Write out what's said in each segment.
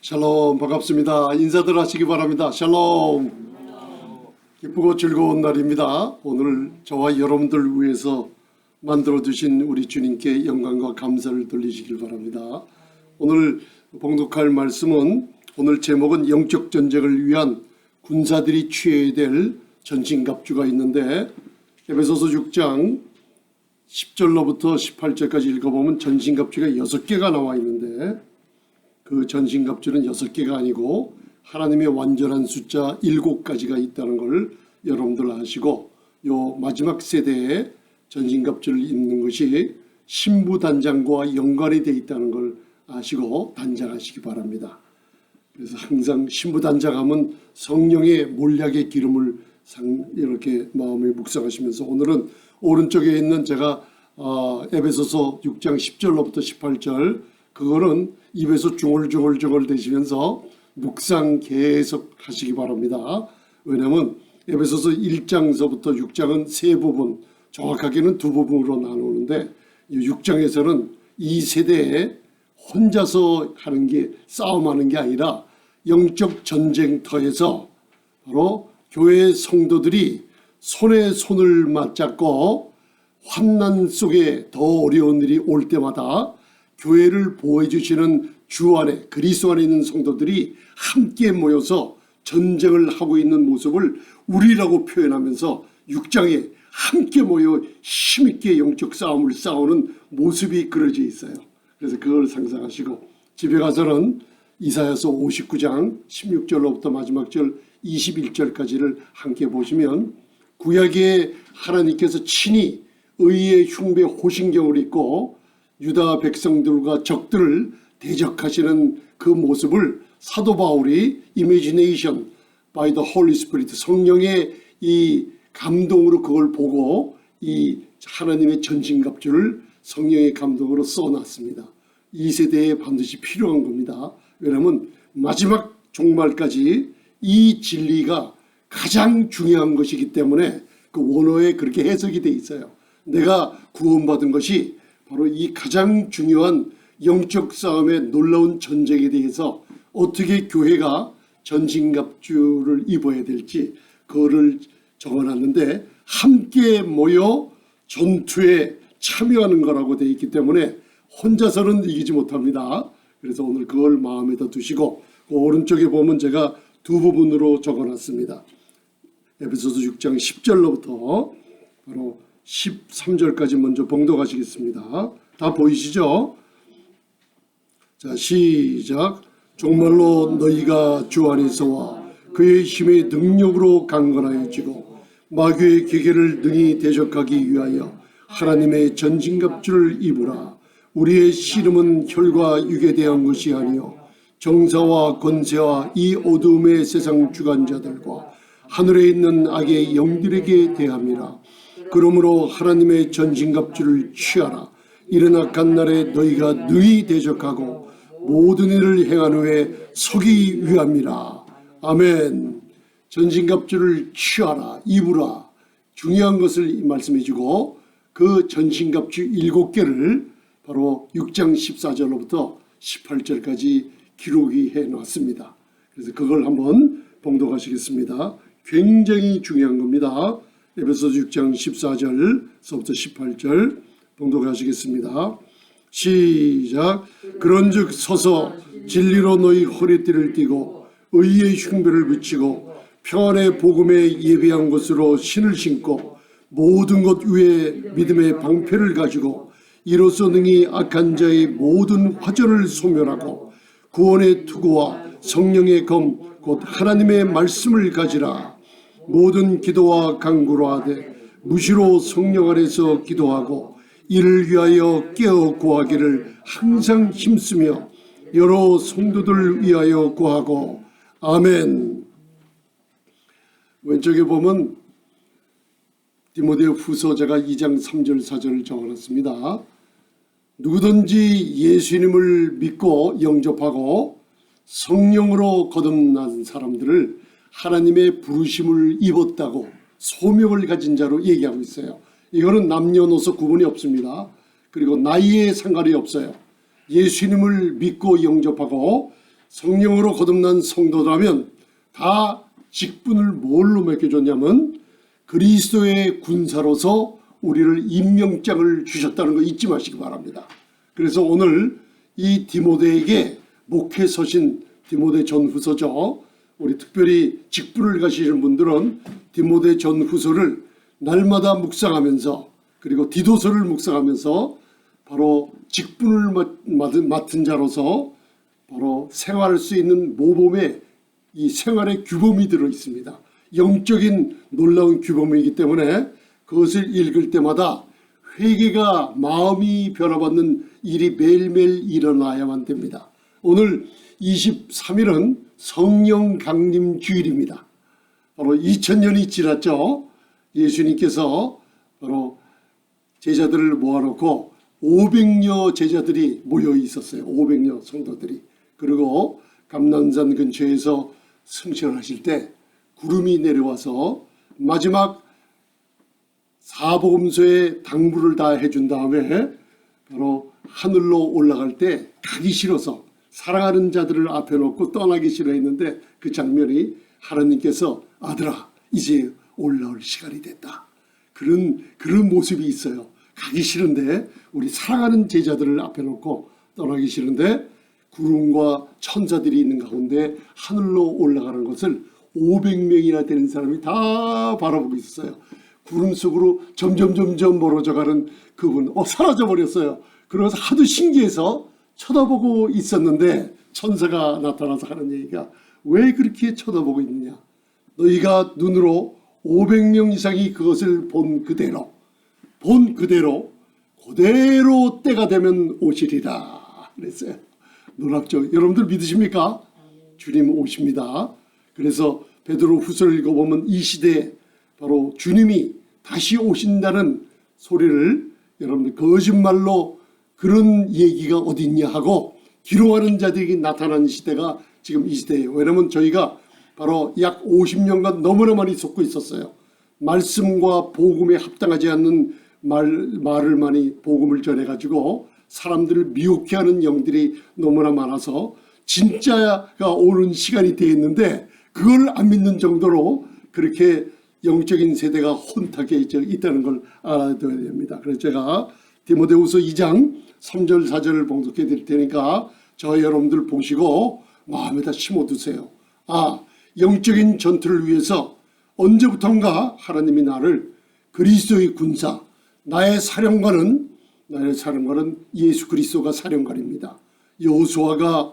샬롬, 반갑습니다. 인사들 하시기 바랍니다. 샬롬. 기쁘고 즐거운 날입니다. 오늘 저와 여러분들 위해서 만들어 주신 우리 주님께 영광과 감사를 돌리시길 바랍니다. 오늘 봉독할 말씀은, 오늘 제목은 영적 전쟁을 위한 군사들이 취해야 될 전신갑주가 있는데, 에베소서 6장 10절로부터 18절까지 읽어보면 전신갑주가 6개가 나와 있는데, 그 전신갑주는 6개가 아니고 하나님의 완전한 숫자 7가지가 있다는 걸 여러분들 아시고, 요 마지막 세대에 전신갑주를 입는 것이 신부단장과 연관이 되어 있다는 걸 아시고 단장하시기 바랍니다. 그래서 항상 신부단장하면 성령의 몰약의 기름을 이렇게 마음에 묵상하시면서, 오늘은 오른쪽에 있는 제가 에베소서 6장 10절로부터 18절, 그거는 입에서 중얼중얼 되시면서 묵상 계속 하시기 바랍니다. 왜냐하면 에베소서 1장서부터 6장은 세 부분, 정확하게는 두 부분으로 나누는데, 6장에서는 이 세대에 혼자서 하는 게, 싸움하는 게 아니라 영적 전쟁터에서 바로 교회 성도들이 손에 손을 맞잡고 환난 속에 더 어려운 일이 올 때마다 교회를 보호해 주시는 주 안에, 그리스도 안에 있는 성도들이 함께 모여서 전쟁을 하고 있는 모습을 우리라고 표현하면서 6장에 함께 모여 힘있게 영적 싸움을 싸우는 모습이 그려져 있어요. 그래서 그걸 상상하시고 집에 가서는 이사야서 59장 16절로부터 마지막 절 21절까지를 함께 보시면, 구약에 하나님께서 친히 의의 흉배 호신경을 입고 유다 백성들과 적들을 대적하시는 그 모습을 사도 바울이 imagination by the Holy Spirit, 성령의 이 감동으로 그걸 보고 이 하나님의 전신갑주를 성령의 감동으로 써놨습니다. 이 세대에 반드시 필요한 겁니다. 왜냐하면 마지막 종말까지 이 진리가 가장 중요한 것이기 때문에 그 원어에 그렇게 해석이 돼 있어요. 내가 구원받은 것이 바로 이 가장 중요한 영적 싸움의 놀라운 전쟁에 대해서 어떻게 교회가 전신갑주를 입어야 될지 그거를 적어놨는데, 함께 모여 전투에 참여하는 거라고 되어 있기 때문에 혼자서는 이기지 못합니다. 그래서 오늘 그걸 마음에다 두시고, 그 오른쪽에 보면 제가 두 부분으로 적어놨습니다. 에베소서 6장 10절로부터 바로 13절까지 먼저 봉독하시겠습니다. 다 보이시죠? 자, 시작. 정말로 너희가 주 안에서와 그의 힘의 능력으로 강건하여지고 마귀의 기계를 능히 대적하기 위하여 하나님의 전신갑주를 입으라. 우리의 씨름은 혈과 육에 대한 것이 아니요 정사와 권세와 이 어두움의 세상 주관자들과 하늘에 있는 악의 영들에게 대함이라. 그러므로 하나님의 전신갑주를 취하라. 이른 악한 날에 너희가 능히 대적하고 모든 일을 행한 후에 서기 위함이라. 아멘. 전신갑주를 취하라, 입으라. 중요한 것을 말씀해 주고, 그 전신갑주 7개를 바로 6장 14절로부터 18절까지 기록이 해놨습니다. 그래서 그걸 한번 봉독하시겠습니다. 굉장히 중요한 겁니다. 에베소서 6장 14절서부터 18절 봉독하시겠습니다. 시작. 그런즉 서서 진리로 너희 허리띠를 띠고 의의 흉배를 붙이고 평안의 복음에 예비한 것으로 신을 신고 모든 것 위에 믿음의 방패를 가지고 이로써 능히 악한 자의 모든 화전을 소멸하고 구원의 투구와 성령의 검 곧 하나님의 말씀을 가지라. 모든 기도와 간구로 하되 무시로 성령 안에서 기도하고 이를 위하여 깨어 구하기를 항상 힘쓰며 여러 성도들 위하여 구하고. 아멘. 왼쪽에 보면 디모데 후서 제가 2장 3절 4절을 적어놨습니다. 누구든지 예수님을 믿고 영접하고 성령으로 거듭난 사람들을 하나님의 부르심을 입었다고 소명을 가진 자로 얘기하고 있어요. 이거는 남녀노소 구분이 없습니다. 그리고 나이에 상관이 없어요. 예수님을 믿고 영접하고 성령으로 거듭난 성도라면 다 직분을 뭘로 맡겨줬냐면 그리스도의 군사로서 우리를 임명장을 주셨다는 거 잊지 마시기 바랍니다. 그래서 오늘 이 디모데에게 목회 서신 디모데 전후서죠. 우리 특별히 직분을 가지신 분들은 디모데 전후서를 날마다 묵상하면서 그리고 디도서를 묵상하면서 바로 직분을 맡은 자로서 바로 생활할 수 있는 모범의 이 생활의 규범이 들어 있습니다. 영적인 놀라운 규범이기 때문에 그것을 읽을 때마다 회개가 마음이 변화받는 일이 매일매일 일어나야만 됩니다. 오늘 23일은 성령 강림 주일입니다. 바로 2000년이 지났죠. 예수님께서 바로 제자들을 모아놓고 500여 제자들이 모여 있었어요. 500여 성도들이. 그리고 감난산 근처에서 승천하실 때 구름이 내려와서 마지막 사복음서에 당부를 다 해준 다음에 바로 하늘로 올라갈 때 가기 싫어서 사랑하는 자들을 앞에 놓고 떠나기 싫어했는데 그 장면이 하나님께서 아들아 이제 올라올 시간이 됐다. 그런 모습이 있어요. 가기 싫은데 우리 사랑하는 제자들을 앞에 놓고 떠나기 싫은데 구름과 천사들이 있는 가운데 하늘로 올라가는 것을 500명이나 되는 사람이 다 바라보고 있었어요. 구름 속으로 점점 멀어져가는 그분 사라져버렸어요. 그러면서 하도 신기해서 쳐다보고 있었는데 천사가 나타나서 하는 얘기가 왜 그렇게 쳐다보고 있느냐. 너희가 눈으로 500명 이상이 그것을 본 그대로 그대로 때가 되면 오시리라 그랬어요. 놀랍죠. 여러분들 믿으십니까? 주님 오십니다. 그래서 베드로 후서를 읽어보면 이 시대에 바로 주님이 다시 오신다는 소리를 여러분들 거짓말로 그런 얘기가 어디 있냐 하고 기록하는 자들이 나타나는 시대가 지금 이 시대예요. 왜냐하면 저희가 바로 약 50년간 너무나 많이 속고 있었어요. 말씀과 복음에 합당하지 않는 말을 많이 복음을 전해가지고 사람들을 미혹해 하는 영들이 너무나 많아서 진짜가 오는 시간이 되었는데 그걸 안 믿는 정도로 그렇게 영적인 세대가 혼탁해 있다는 걸 알아둬야 됩니다. 그래서 제가 디모데후서 2장 3절 4절을 봉독해 드릴 테니까 저 여러분들 보시고 마음에다 심어두세요. 영적인 전투를 위해서 언제부턴가 하나님이 나를 그리스도의 군사 나의 사령관은 예수 그리스도가 사령관입니다. 여호수아가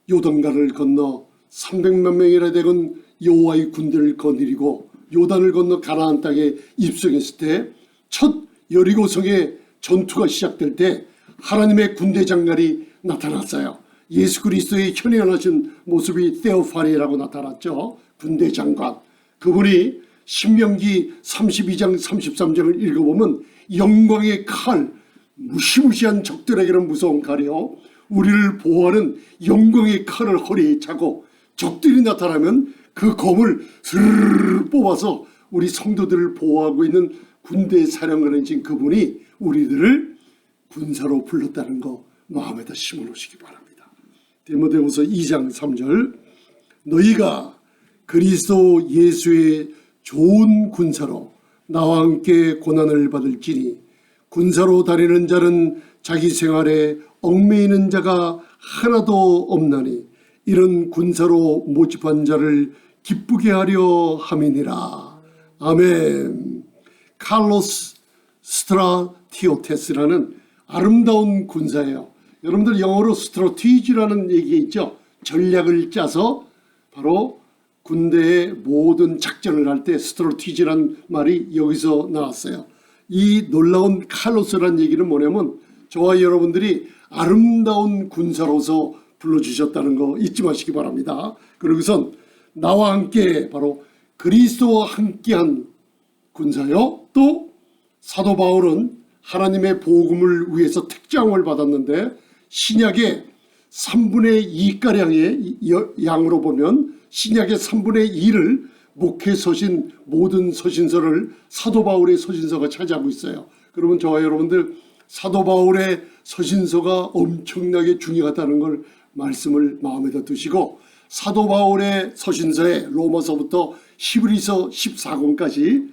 요단강을 건너 300만 명이나 되건 여호와의 군대를 거느리고 요단을 건너 가나안 땅에 입성했을 때 첫 여리고성의 전투가 시작될 때 하나님의 군대 장관이 나타났어요. 예수 그리스도의 현현하신 모습이 테오파니라고 나타났죠. 군대 장관. 그분이 신명기 32장 33장을 읽어보면 영광의 칼, 무시무시한 적들에게는 무서운 칼이요 우리를 보호하는 영광의 칼을 허리에 차고 적들이 나타나면 그 검을 스르르 뽑아서 우리 성도들을 보호하고 있는 군대 사령관이신 그분이 우리들을 군사로 불렀다는 거 마음에다 심어놓으시기 바랍니다. 디모데후서 2장 3절 너희가 그리스도 예수의 좋은 군사로 나와 함께 고난을 받을지니 군사로 다니는 자는 자기 생활에 얽매이는 자가 하나도 없나니 이런 군사로 모집한 자를 기쁘게 하려 함이니라. 아멘. 칼로스 스트라티오테스라는 아름다운 군사예요. 여러분들 영어로 스트라티지라는 얘기 있죠. 전략을 짜서 바로 군대의 모든 작전을 할 때 스트라티지라는 말이 여기서 나왔어요. 이 놀라운 칼로스라는 얘기는 뭐냐면 저와 여러분들이 아름다운 군사로서 불러주셨다는 거 잊지 마시기 바랍니다. 그러고선 나와 함께 바로 그리스도와 함께한 군사요. 또 사도 바울은 하나님의 복음을 위해서 특장을 받았는데 신약의 3분의 2가량의 양으로 보면 신약의 3분의 2를 목회 서신 모든 서신서를 사도 바울의 서신서가 차지하고 있어요. 그러면 저와 여러분들 사도 바울의 서신서가 엄청나게 중요하다는 걸 말씀을 마음에다 두시고 사도 바울의 서신서에 로마서부터 히브리서 14권까지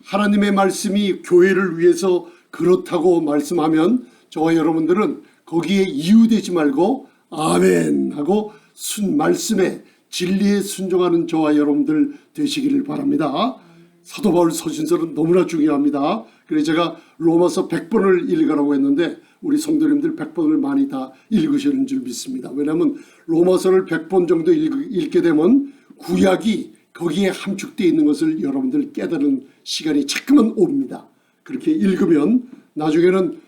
하나님의 말씀이 교회를 위해서 그렇다고 말씀하면 저와 여러분들은 거기에 이유되지 말고 아멘 하고 말씀에 진리에 순종하는 저와 여러분들 되시기를 바랍니다. 사도 바울 서신서는 너무나 중요합니다. 그래서 제가 로마서 100번을 읽으라고 했는데 우리 성도님들 100번을 많이 다 읽으시는 줄 믿습니다. 왜냐하면 로마서를 100번 정도 읽게 되면 구약이 거기에 함축되어 있는 것을 여러분들 깨달은 시간이 자꾸만 옵니다. 그렇게 읽으면 나중에는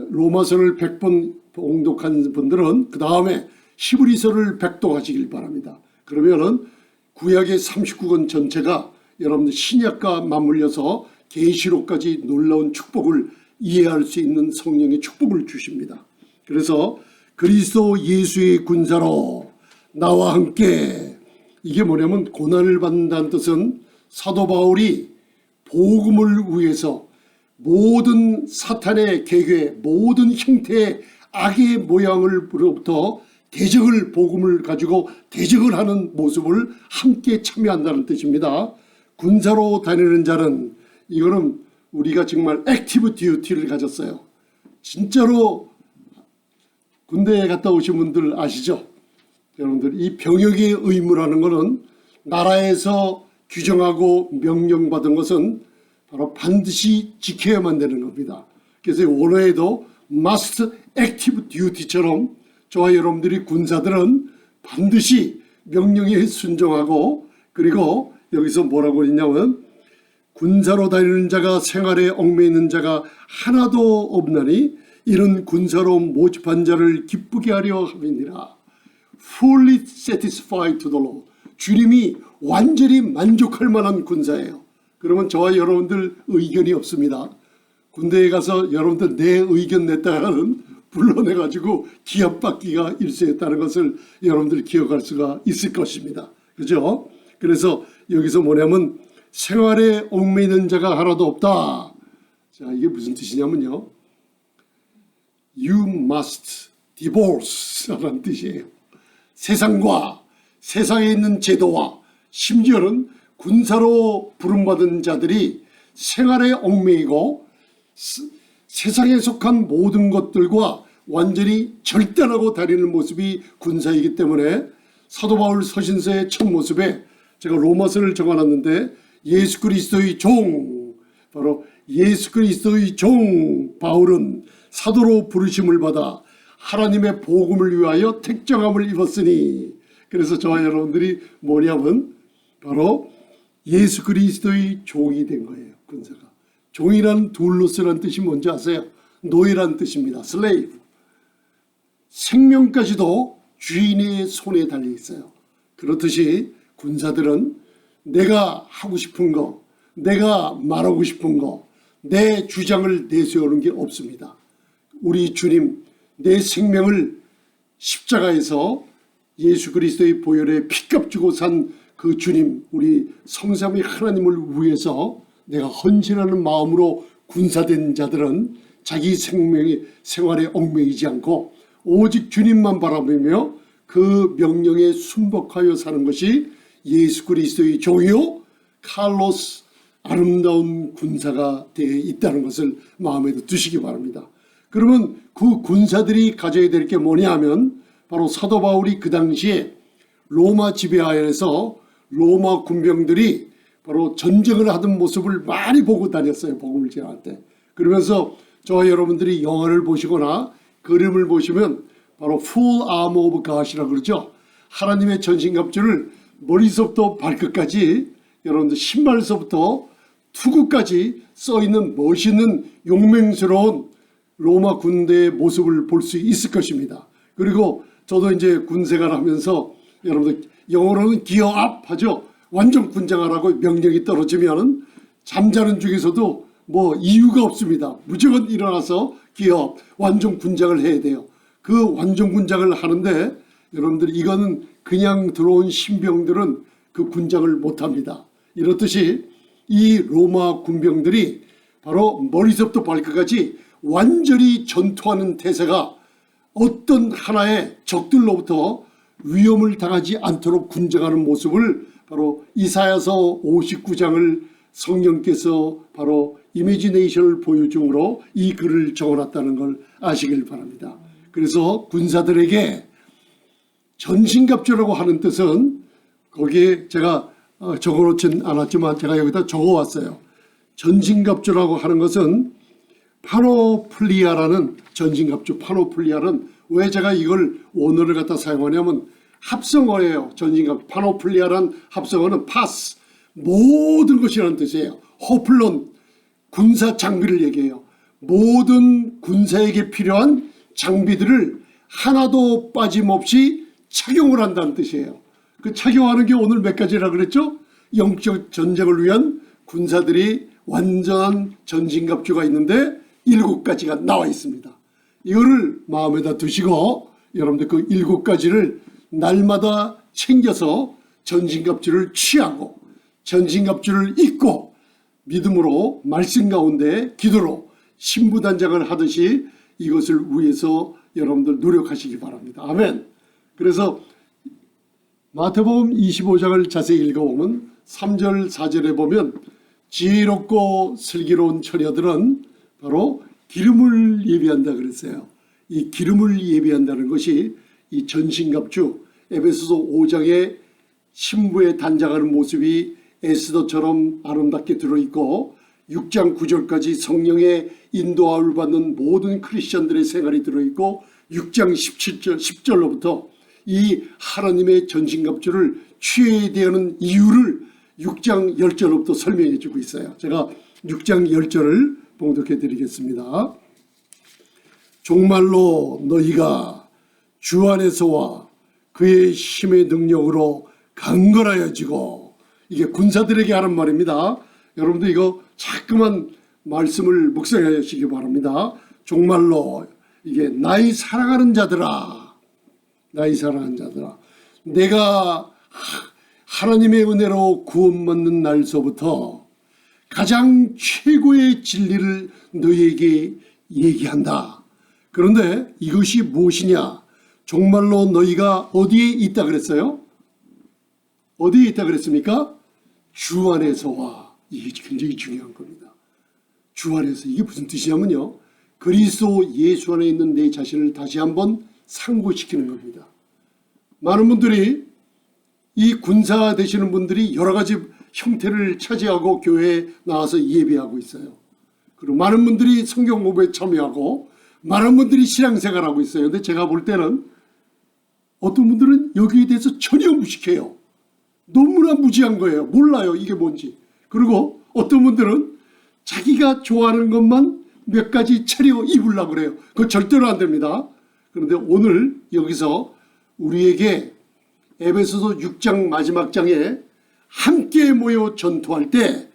로마서를 100번 봉독한 분들은 그 다음에 히브리서를 100도 하시길 바랍니다. 그러면은 구약의 39권 전체가 여러분들 신약과 맞물려서 계시록까지 놀라운 축복을 이해할 수 있는 성령의 축복을 주십니다. 그래서 그리스도 예수의 군사로 나와 함께, 이게 뭐냐면 고난을 받는다는 뜻은 사도 바울이 복음을 위해서 모든 사탄의 계획, 모든 형태의 악의 모양으로부터 대적을, 복음을 가지고 대적을 하는 모습을 함께 참여한다는 뜻입니다. 군사로 다니는 자는, 이거는 우리가 정말 액티브 듀티를 가졌어요. 진짜로 군대에 갔다 오신 분들 아시죠? 여러분들 이 병역의 의무라는 것은 나라에서 규정하고 명령받은 것은 바로 반드시 지켜야만 되는 겁니다. 그래서 원어에도 must active duty처럼 저와 여러분들이 군사들은 반드시 명령에 순종하고, 그리고 여기서 뭐라고 했냐면 군사로 다니는 자가 생활에 얽매이는 자가 하나도 없나니 이런 군사로 모집한 자를 기쁘게 하려 함이니라. Fully satisfied to the Lord. 주님이 완전히 만족할 만한 군사예요. 그러면 저와 여러분들 의견이 없습니다. 군대에 가서 여러분들 내 의견 냈다가는 불러내가지고 기합받기가 일쑤였다는 것을 여러분들 기억할 수가 있을 것입니다. 그죠? 그래서 여기서 뭐냐면 생활에 얽매이는 자가 하나도 없다. 자, 이게 무슨 뜻이냐면요, You must divorce 라는 뜻이에요. 세상과 세상에 있는 제도와 심지어는 군사로 부름받은 자들이 생활에 얽매이고 세상에 속한 모든 것들과 완전히 절단하고 다니는 모습이 군사이기 때문에 사도 바울 서신서의 첫 모습에 제가 로마서를 적어놨는데 예수 그리스도의 종, 바로 예수 그리스도의 종 바울은 사도로 부르심을 받아 하나님의 복음을 위하여 택정함을 입었으니, 그래서 저와 여러분들이 뭐냐면 바로 예수 그리스도의 종이 된 거예요. 군사가. 종이란 둘로스라는 뜻이 뭔지 아세요? 노예란 뜻입니다. slave. 생명까지도 주인의 손에 달려 있어요. 그렇듯이 군사들은 내가 하고 싶은 거, 내가 말하고 싶은 거, 내 주장을 내세우는 게 없습니다. 우리 주님, 내 생명을 십자가에서 예수 그리스도의 보혈에 피값 주고 산 그 주님, 우리 성삼위 하나님을 위해서 내가 헌신하는 마음으로 군사된 자들은 자기 생활에 얽매이지 않고 오직 주님만 바라보며 그 명령에 순복하여 사는 것이 예수 그리스도의 종이요 칼로스, 아름다운 군사가 되어 있다는 것을 마음에 두시기 바랍니다. 그러면 그 군사들이 가져야 될 게 뭐냐 하면 바로 사도 바울이 그 당시에 로마 지배하에서 로마 군병들이 바로 전쟁을 하던 모습을 많이 보고 다녔어요. 복음을 전할 때. 그러면서 저와 여러분들이 영화를 보시거나 그림을 보시면 바로 full armor of God이라고 그러죠. 하나님의 전신갑주를 머리서부터 발끝까지, 여러분들 신발서부터 투구까지 써있는 멋있는 용맹스러운 로마 군대의 모습을 볼 수 있을 것입니다. 그리고 저도 이제 군생활 하면서 여러분들 영어로는 기어업 하죠. 완전 군장하라고 명령이 떨어지면 잠자는 중에서도 뭐 이유가 없습니다. 무조건 일어나서 기어업, 완전 군장을 해야 돼요. 그 완전 군장을 하는데 여러분들 이거는 그냥 들어온 신병들은 그 군장을 못합니다. 이렇듯이 이 로마 군병들이 바로 머리서부터 발끝까지 완전히 전투하는 태세가 어떤 하나의 적들로부터 위험을 당하지 않도록 군정하는 모습을 바로 이사야서 59장을 성령께서 바로 이미지네이션을 보여줌으로 이 글을 적어놨다는 걸 아시길 바랍니다. 그래서 군사들에게 전신갑주라고 하는 뜻은 거기에 제가 적어놓진 않았지만 제가 여기다 적어왔어요. 전신갑주라고 하는 것은 파노플리아라는 전신갑주, 파노플리아는 왜 제가 이걸 원어를 갖다 사용하냐면 합성어예요. 전신갑주, 파노플리아란 합성어는 파스, 모든 것이라는 뜻이에요. 호플론, 군사 장비를 얘기해요. 모든 군사에게 필요한 장비들을 하나도 빠짐없이 착용을 한다는 뜻이에요. 그 착용하는 게 오늘 몇 가지라 그랬죠? 영적 전쟁을 위한 군사들이 완전한 전신갑주가 있는데 7가지가 나와 있습니다. 이거를 마음에다 두시고 여러분들 그 7가지를 날마다 챙겨서 전신갑주를 취하고 전신갑주를 입고 믿음으로 말씀 가운데 기도로 신부단장을 하듯이 이것을 위해서 여러분들 노력하시기 바랍니다. 아멘. 그래서 마태복음 25장을 자세히 읽어보면 3절 4절에 보면 지혜롭고 슬기로운 처녀들은 바로 기름을 예비한다 그랬어요. 이 기름을 예비한다는 것이 이 전신갑주 에베소서 5장에 신부에 단장하는 모습이 에스더처럼 아름답게 들어있고 6장 9절까지 성령의 인도함을 받는 모든 크리스천들의 생활이 들어있고 6장 10절로부터 이 하나님의 전신갑주를 취해야 되는 이유를 6장 10절로부터 설명해 주고 있어요. 제가 6장 10절을 봉독해 드리겠습니다. 정말로 너희가 주 안에서와 그의 힘의 능력으로 강건하여지고, 이게 군사들에게 하는 말입니다. 여러분들 이거 자꾸만 말씀을 묵상하시기 바랍니다. 정말로 이게 나의 사랑하는 자들아, 나의 사랑하는 자들아, 내가 하나님의 은혜로 구원받는 날서부터 가장 최고의 진리를 너희에게 얘기한다. 그런데 이것이 무엇이냐? 정말로 너희가 어디에 있다 그랬어요? 어디에 있다 그랬습니까? 주 안에서와. 이게 굉장히 중요한 겁니다. 주 안에서. 이게 무슨 뜻이냐면요, 그리스도 예수 안에 있는 내 자신을 다시 한번 상고시키는 겁니다. 많은 분들이, 이 군사 되시는 분들이 여러 가지 형태를 차지하고 교회에 나와서 예배하고 있어요. 그리고 많은 분들이 성경 공부에 참여하고 많은 분들이 신앙생활하고 있어요. 근데 제가 볼 때는 어떤 분들은 여기에 대해서 전혀 무식해요. 너무나 무지한 거예요. 몰라요 이게 뭔지. 그리고 어떤 분들은 자기가 좋아하는 것만 몇 가지 차려 입으려고 그래요. 그거 절대로 안 됩니다. 그런데 오늘 여기서 우리에게 에베소서 6장 마지막 장에 함께 모여 전투할 때,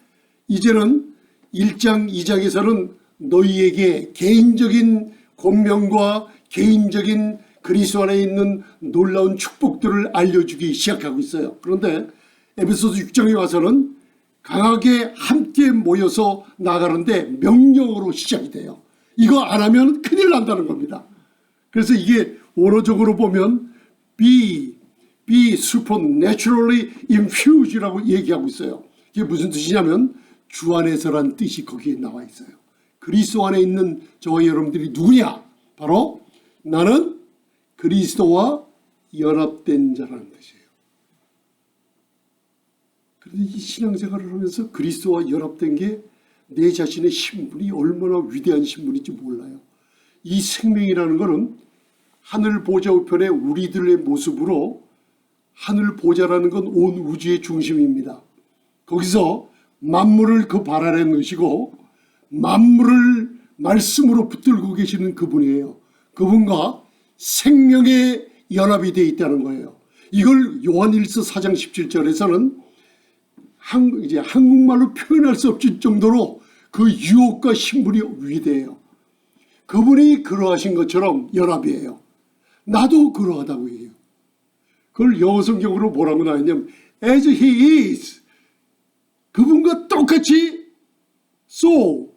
이제는 1장 2장에서는 너희에게 개인적인 권명과 개인적인 그리스도 안에 있는 놀라운 축복들을 알려주기 시작하고 있어요. 그런데 에베소서 6장에 와서는 강하게 함께 모여서 나가는데 명령으로 시작이 돼요. 이거 안 하면 큰일 난다는 겁니다. 그래서 이게 원어적으로 보면 be supernaturally infused라고 얘기하고 있어요. 이게 무슨 뜻이냐면 주 안에서란 뜻이 거기에 나와 있어요. 그리스도 안에 있는 저와 여러분들이 누구냐? 바로 나는 그리스도와 연합된 자라는 뜻이에요. 그런데 이 신앙생활을 하면서 그리스도와 연합된 게 내 자신의 신분이 얼마나 위대한 신분인지 몰라요. 이 생명이라는 것은 하늘 보좌 우편에 우리들의 모습으로, 하늘 보좌라는 건 온 우주의 중심입니다. 거기서 만물을 그 발 아래 넣으시고 만물을 말씀으로 붙들고 계시는 그분이에요. 그분과 생명의 연합이 되어 있다는 거예요. 이걸 요한일서 4장 17절에서는 이제 한국말로 표현할 수 없을 정도로 그 유혹과 신분이 위대해요. 그분이 그러하신 것처럼 연합이에요. 나도 그러하다고 해요. 그걸 영어 성경으로 뭐라고 나왔냐면 as he is, 그분과 똑같이 so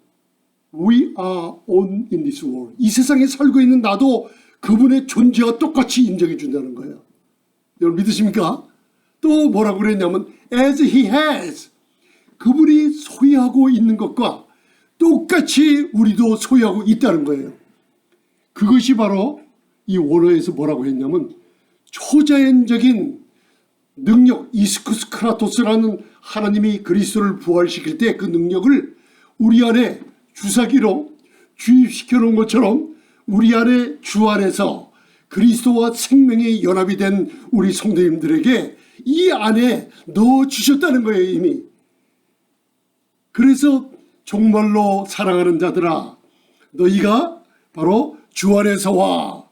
we are on in this world, 이 세상에 살고 있는 나도 그분의 존재와 똑같이 인정해 준다는 거예요. 여러분 믿으십니까? 또 뭐라고 그랬냐면 as he has, 그분이 소유하고 있는 것과 똑같이 우리도 소유하고 있다는 거예요. 그것이 바로 이 원어에서 뭐라고 했냐면 초자연적인 능력, 이스쿠스 크라토스라는 하나님이 그리스도를 부활시킬 때 그 능력을 우리 안에 주사기로 주입시켜 놓은 것처럼 우리 안에 주 안에서 그리스도와 생명의 연합이 된 우리 성도님들에게 이 안에 넣어주셨다는 거예요, 이미. 그래서 정말로 사랑하는 자들아, 너희가 바로 주 안에서와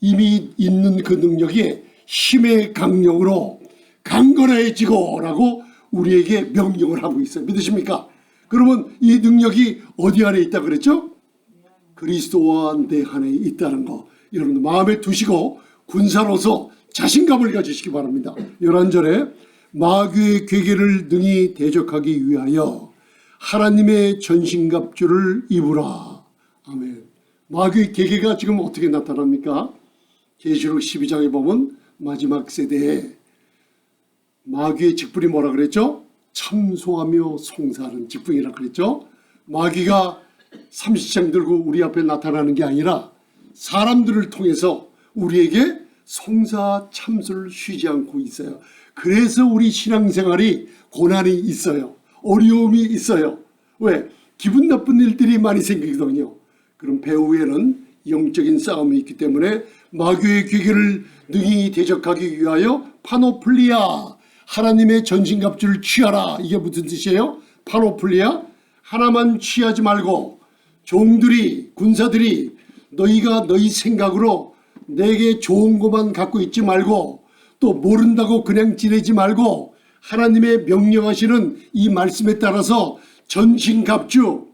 이미 있는 그 능력이 힘의 강력으로 강건해지고 라고 우리에게 명령을 하고 있어요. 믿으십니까? 그러면 이 능력이 어디 안에 있다 그랬죠? 그리스도와 내 안에 있다는 거 여러분들 마음에 두시고 군사로서 자신감을 가지시기 바랍니다. 11절에 마귀의 괴계를 능히 대적하기 위하여 하나님의 전신갑주를 입으라. 아멘. 마귀의 괴계가 지금 어떻게 나타납니까? 계시록 12장에 보면 마지막 세대에 마귀의 직분이 뭐라 그랬죠? 참소하며 송사하는 직분이라 그랬죠. 마귀가 삼시장 들고 우리 앞에 나타나는 게 아니라 사람들을 통해서 우리에게 송사 참소를 쉬지 않고 있어요. 그래서 우리 신앙생활이 고난이 있어요. 어려움이 있어요. 왜? 기분 나쁜 일들이 많이 생기거든요. 그럼 배후에는 영적인 싸움이 있기 때문에 마귀의 괴계를 능히 대적하기 위하여 파노플리아, 하나님의 전신갑주를 취하라. 이게 무슨 뜻이에요? 파노플리아, 하나만 취하지 말고 종들이, 군사들이 너희가 너희 생각으로 내게 좋은 것만 갖고 있지 말고 또 모른다고 그냥 지내지 말고 하나님의 명령하시는 이 말씀에 따라서 전신갑주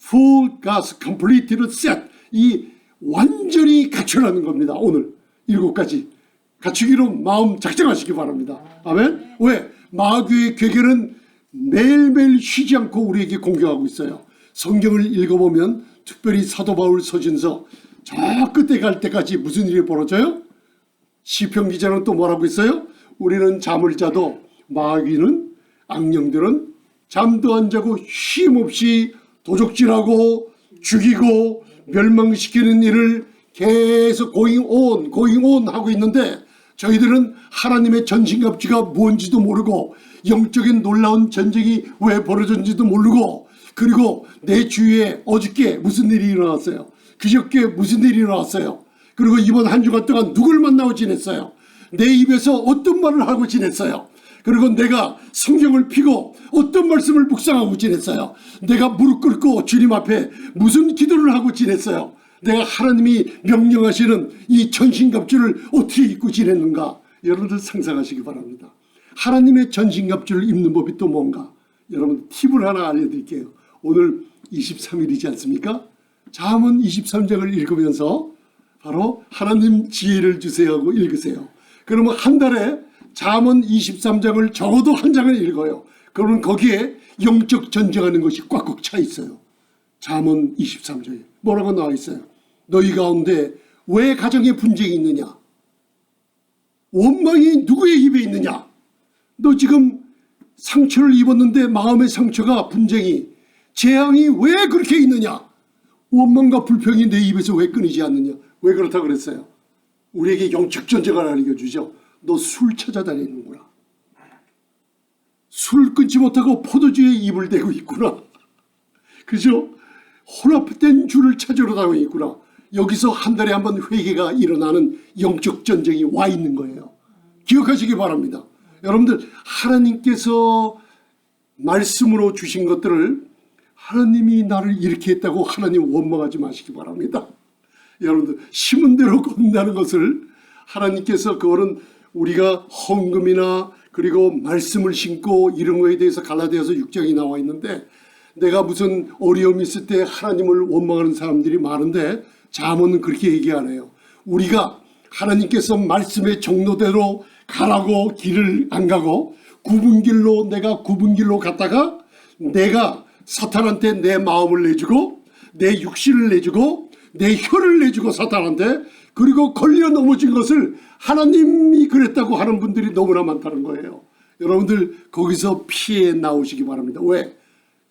full gas completed set, 이 완전히 갖추라는 겁니다. 오늘 7가지 갖추기로 마음 작정하시기 바랍니다. 아멘. 왜? 마귀의 괴계는 매일매일 쉬지 않고 우리에게 공격하고 있어요. 성경을 읽어보면 특별히 사도 바울 서신서 저 끝에 갈 때까지 무슨 일이 벌어져요? 시편 기자는 또 뭐라고 있어요? 우리는 잠을 자도 마귀는, 악령들은 잠도 안 자고 쉼없이 도적질하고 죽이고 멸망시키는 일을 계속 going on 하고 있는데 저희들은 하나님의 전신갑주가 뭔지도 모르고 영적인 놀라운 전쟁이 왜 벌어졌는지도 모르고 그리고 내 주위에 어저께 무슨 일이 일어났어요. 그저께 무슨 일이 일어났어요. 그리고 이번 한 주간 동안 누굴 만나고 지냈어요. 내 입에서 어떤 말을 하고 지냈어요. 그리고 내가 성경을 펴고 어떤 말씀을 묵상하고 지냈어요. 내가 무릎 꿇고 주님 앞에 무슨 기도를 하고 지냈어요. 내가 하나님이 명령하시는 이 전신갑주를 어떻게 입고 지냈는가. 여러분들 상상하시기 바랍니다. 하나님의 전신갑주를 입는 법이 또 뭔가. 여러분 팁을 하나 알려드릴게요. 오늘 23일이지 않습니까? 잠언 23장을 읽으면서 바로 하나님 지혜를 주세요 하고 읽으세요. 그러면 한 달에 잠언 23장을 적어도 한 장을 읽어요. 그러면 거기에 영적 전쟁하는 것이 꽉꽉 차 있어요. 잠언 23장에 뭐라고 나와 있어요? 너희 가운데 왜 가정에 분쟁이 있느냐? 원망이 누구의 입에 있느냐? 너 지금 상처를 입었는데 마음의 상처가 분쟁이 재앙이 왜 그렇게 있느냐? 원망과 불평이 내 입에서 왜 끊이지 않느냐? 왜 그렇다고 그랬어요? 우리에게 영적 전쟁을 알려주죠. 너 술 찾아다니는구나. 술 끊지 못하고 포도주에 입을 대고 있구나. 그죠? 혼합된 줄을 찾으러 다니고 있구나. 여기서 한 달에 한 번 회개가 일어나는 영적 전쟁이 와 있는 거예요. 기억하시기 바랍니다. 여러분들 하나님께서 말씀으로 주신 것들을 하나님이 나를 이렇게 했다고 하나님 원망하지 마시기 바랍니다. 여러분들 심은 대로 거둔다는 것을 하나님께서 그거는 우리가 헌금이나 그리고 말씀을 신고 이런 거에 대해서 갈라디아서 6장이 나와 있는데 내가 무슨 어려움이 있을 때 하나님을 원망하는 사람들이 많은데 잠언은 그렇게 얘기 안 해요. 우리가 하나님께서 말씀의 정도대로 가라고 길을 안 가고 굽은 길로 내가 굽은 길로 갔다가 내가 사탄한테 내 마음을 내주고 내 육신을 내주고 내 혀를 내주고 사탄한테, 그리고 걸려 넘어진 것을 하나님이 그랬다고 하는 분들이 너무나 많다는 거예요. 여러분들 거기서 피해 나오시기 바랍니다. 왜?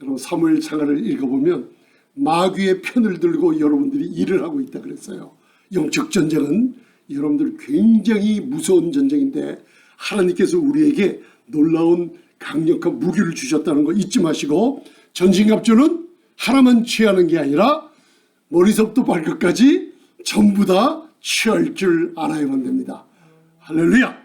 여러분 사무엘 상하를 읽어보면 마귀의 편을 들고 여러분들이 일을 하고 있다 그랬어요. 영적 전쟁은 여러분들 굉장히 무서운 전쟁인데 하나님께서 우리에게 놀라운 강력한 무기를 주셨다는 거 잊지 마시고, 전신갑주는 하나만 취하는 게 아니라 머리서부터 발끝까지 전부 다 취할 줄 알아야만 됩니다. 할렐루야!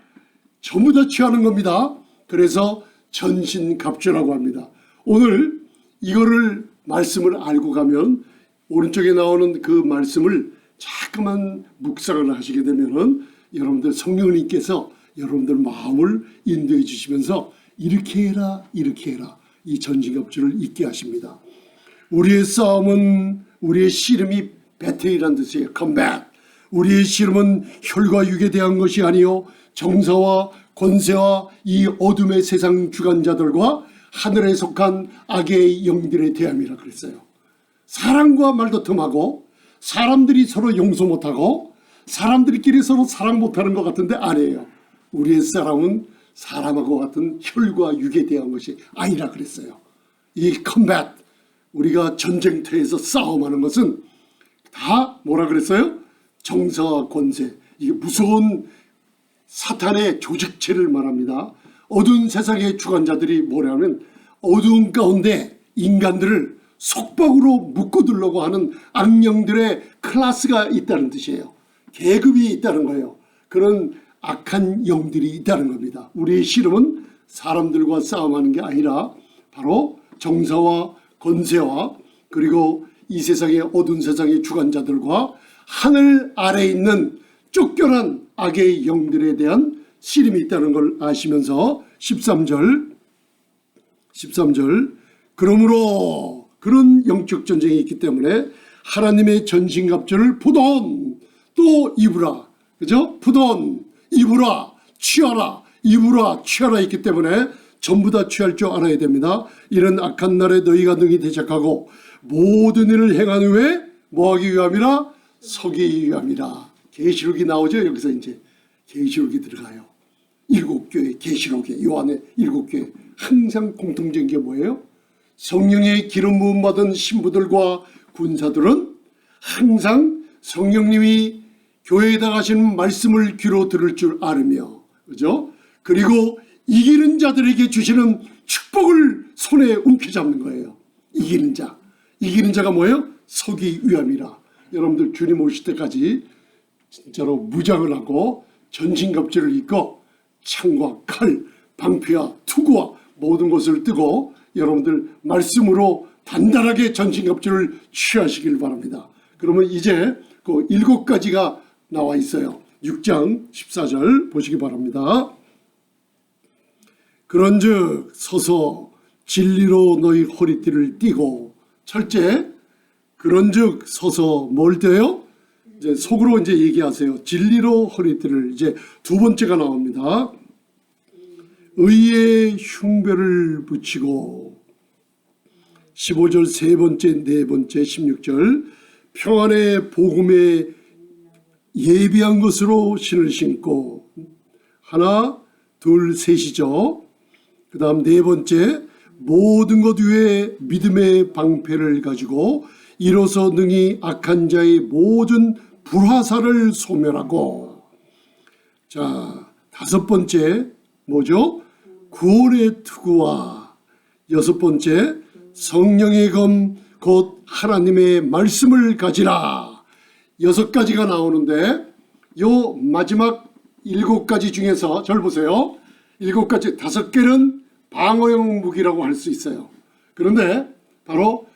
전부 다 취하는 겁니다. 그래서 전신갑주라고 합니다. 오늘 이거를 말씀을 알고 가면 오른쪽에 나오는 그 말씀을 자꾸만 묵상을 하시게 되면은 여러분들 성령님께서 여러분들 마음을 인도해 주시면서 이렇게 해라 이렇게 해라 이 전신갑주를 잊게 하십니다. 우리의 싸움은, 우리의 씨름이 배틀이란 뜻이에요. combat. 우리의 씨름은 혈과 육에 대한 것이 아니요 정사와 권세와 이 어둠의 세상 주관자들과 하늘에 속한 악의 영들에 대함이라 그랬어요. 사람과 말다툼하고 사람들이 서로 용서 못하고 사람들끼리 서로 사랑 못하는 것 같은데 아니에요. 우리의 싸움은 사람하고 같은 혈과 육에 대한 것이 아니라 그랬어요. 이 combat, 우리가 전쟁터에서 싸움하는 것은 다 뭐라 그랬어요? 정사와 권세, 이게 무서운 사탄의 조직체를 말합니다. 어두운 세상의 주관자들이 뭐냐면 어두운 가운데 인간들을 속박으로 묶어두려고 하는 악령들의 클래스가 있다는 뜻이에요. 계급이 있다는 거예요. 그런 악한 영들이 있다는 겁니다. 우리의 씨름은 사람들과 싸움하는 게 아니라 바로 정사와 권세와 그리고 이 세상의 어두운 세상의 주관자들과 하늘 아래에 있는 쫓겨난 악의 영들에 대한 씨름이 있다는 걸 아시면서 13절 그러므로 그런 영적 전쟁이 있기 때문에 하나님의 전신갑주를 푸돈 또 입으라. 그죠? 푸돈 입으라 취하라 입으라 취하라 있기 때문에 전부 다 취할 줄 알아야 됩니다. 이런 악한 날에 너희가 능히 대적하고 모든 일을 행한 후에 뭐하기 위함이라? 서기 위함이라. 계시록이 나오죠. 여기서 이제 계시록이 들어가요. 7교회 계시록에 요한의 7교회 항상 공통적인 게 뭐예요? 성령의 기름 부음 받은 신부들과 군사들은 항상 성령님이 교회에다 가시는 말씀을 귀로 들을 줄 알으며, 그죠? 그리고 이기는 자들에게 주시는 축복을 손에 움켜잡는 거예요. 이기는 자가 뭐예요? 서기 위함이라. 여러분들 주님 오실 때까지 진짜로 무장을 하고 전신갑주를 입고 창과 칼, 방패와 투구와 모든 것을 뜨고 여러분들 말씀으로 단단하게 전신갑주를 취하시길 바랍니다. 그러면 이제 그 7가지가 나와 있어요. 6장 14절 보시기 바랍니다. 그런즉 서서 진리로 너희 허리띠를 띠고, 첫째, 그런즉 서서 뭘 떼요? 이제 속으로 이제 얘기하세요. 진리로 허리띠를. 이제 두 번째가 나옵니다. 의의 흉배를 붙이고, 15절 세 번째, 네 번째, 16절 평안의 복음에 예비한 것으로 신을 신고, 하나, 둘, 셋이죠. 그 다음 네 번째, 모든 것 위에 믿음의 방패를 가지고 이로써 능히 악한 자의 모든 불화살을 소멸하고, 자, 다섯 번째 뭐죠? 구원의 투구와, 여섯 번째 성령의 검 곧 하나님의 말씀을 가지라. 6가지가 나오는데 요 마지막 7가지 중에서 절 보세요. 7가지 5개는 방어용 무기라고 할 수 있어요. 그런데 바로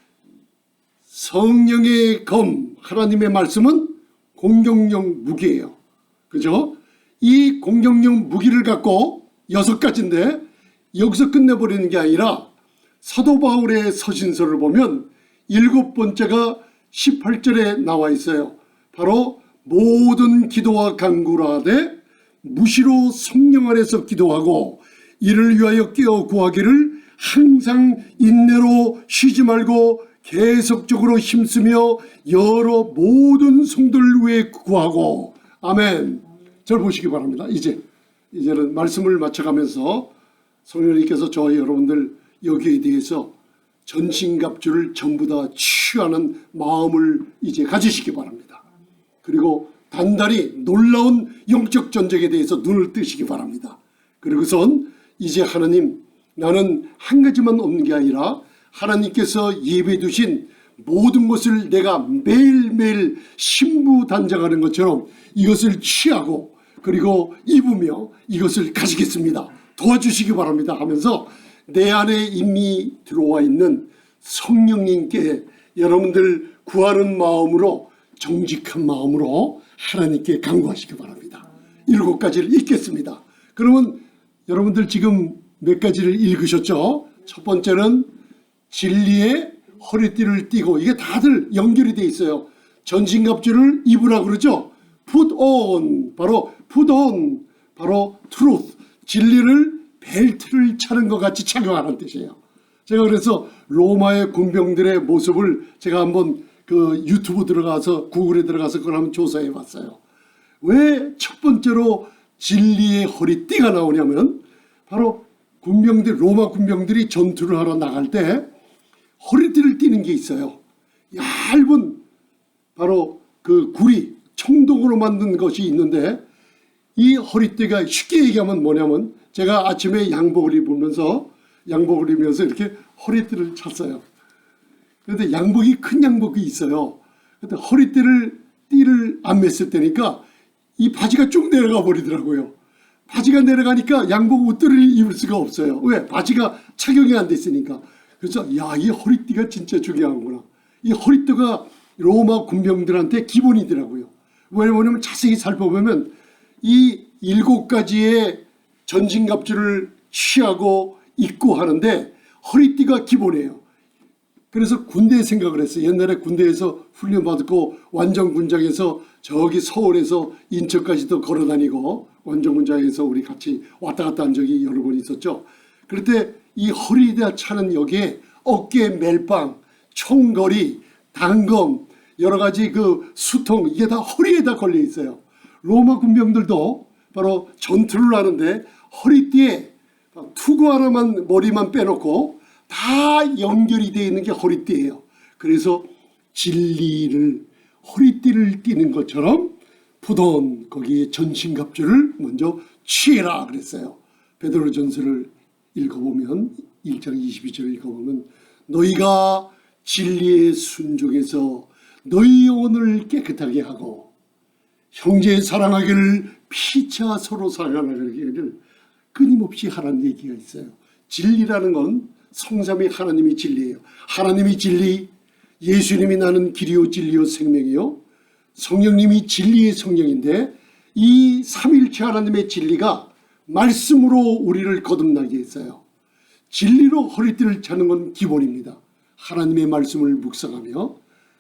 성령의 검, 하나님의 말씀은 공격용 무기예요. 그죠? 이 공격용 무기를 갖고 6가지인데 여기서 끝내버리는 게 아니라 사도 바울의 서신서를 보면 7번째가 18절에 나와 있어요. 바로 모든 기도와 간구를 하되 무시로 성령 안에서 기도하고 이를 위하여 깨어 구하기를 항상 인내로 쉬지 말고 계속적으로 힘쓰며 여러 모든 성도를 위해 구하고. 아멘. 절 보시기 바랍니다. 이제는 말씀을 맞춰가면서 성령님께서 저와 여러분들 여기에 대해서 전신갑주를 전부 다 취하는 마음을 이제 가지시기 바랍니다. 그리고 단단히 놀라운 영적 전쟁에 대해서 눈을 뜨시기 바랍니다. 그리고선 이제 하나님, 나는 한 가지만 없는 게 아니라 하나님께서 예배 두신 모든 것을 내가 매일매일 신부단장하는 것처럼 이것을 취하고 그리고 입으며 이것을 가지겠습니다. 도와주시기 바랍니다 하면서 내 안에 이미 들어와 있는 성령님께 여러분들 구하는 마음으로, 정직한 마음으로 하나님께 간구하시기 바랍니다. 7가지를 읽겠습니다. 그러면 여러분들 지금 몇 가지를 읽으셨죠? 첫 번째는 진리의 허리띠를 띠고, 이게 다들 연결이 돼 있어요. 전신갑주를 입으라 그러죠. put on, 바로 put on, 바로 truth, 진리를 벨트를 차는 것 같이 착용하는 뜻이에요. 제가 그래서 로마의 군병들의 모습을 제가 한번 그 유튜브 들어가서, 구글에 들어가서 그걸 한번 조사해 봤어요. 왜 첫 번째로 진리의 허리띠가 나오냐면, 바로 군병들, 로마 군병들이 전투를 하러 나갈 때 허리띠를 띠는 게 있어요. 얇은 바로 그 구리, 청동으로 만든 것이 있는데, 이 허리띠가 쉽게 얘기하면 뭐냐면, 제가 아침에 양복을 입으면서 이렇게 허리띠를 찼어요. 그런데 양복이, 큰 양복이 있어요. 근데 띠를 안 맸을 때니까 이 바지가 쭉 내려가 버리더라고요. 바지가 내려가니까 양복 옷들을 입을 수가 없어요. 왜? 바지가 착용이 안 됐으니까. 그래서 이 허리띠가 진짜 중요하구나. 이 허리띠가 로마 군병들한테 기본이더라고요. 왜냐면 자세히 살펴보면 이 7가지의 전신갑주를 취하고 입고 하는데 허리띠가 기본이에요. 그래서 군대에 생각을 했어요. 옛날에 군대에서 훈련받고 완전군장에서 저기 서울에서 인천까지도 걸어다니고 완전군장에서 우리 같이 왔다 갔다 한 적이 여러 번 있었죠. 그럴 때 이 허리에다 차는 여기에 어깨 멜빵, 총거리, 단검, 여러 가지 그 수통, 이게 다 허리에다 걸려 있어요. 로마 군병들도 바로 전투를 하는데 허리띠에 투구 하나만, 머리만 빼놓고 다 연결이 되어 있는 게 허리띠예요. 그래서 진리를, 허리띠를 띠는 것처럼 부던 거기에 전신갑주를 먼저 취해라 그랬어요. 베드로전서를 읽어보면 1장 22절 읽어보면, 너희가 진리의 순종해서 너희 영혼을 깨끗하게 하고 형제 사랑하기를 피차 서로 사랑하기를 끊임없이 하라는 얘기가 있어요. 진리라는 건 성삼위 하나님이 진리예요. 하나님이 진리, 예수님이 나는 길이요 진리요 생명이요, 성령님이 진리의 성령인데, 이 삼일체 하나님의 진리가 말씀으로 우리를 거듭나게 했어요. 진리로 허리띠를 차는 건 기본입니다. 하나님의 말씀을 묵상하며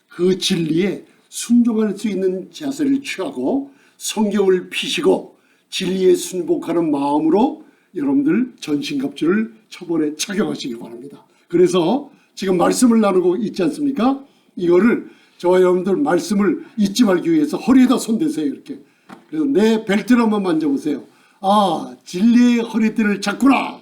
그 진리에 순종할 수 있는 자세를 취하고 성경을 피시고 진리에 순복하는 마음으로 여러분들 전신갑주를 초반에 착용하시기 바랍니다. 그래서 지금 말씀을 나누고 있지 않습니까? 이거를 저와 여러분들 말씀을 잊지 말기 위해서 허리에다 손대세요. 이렇게. 그래서 내 벨트를 한번 만져보세요. 진리의 허리띠를 찼구나.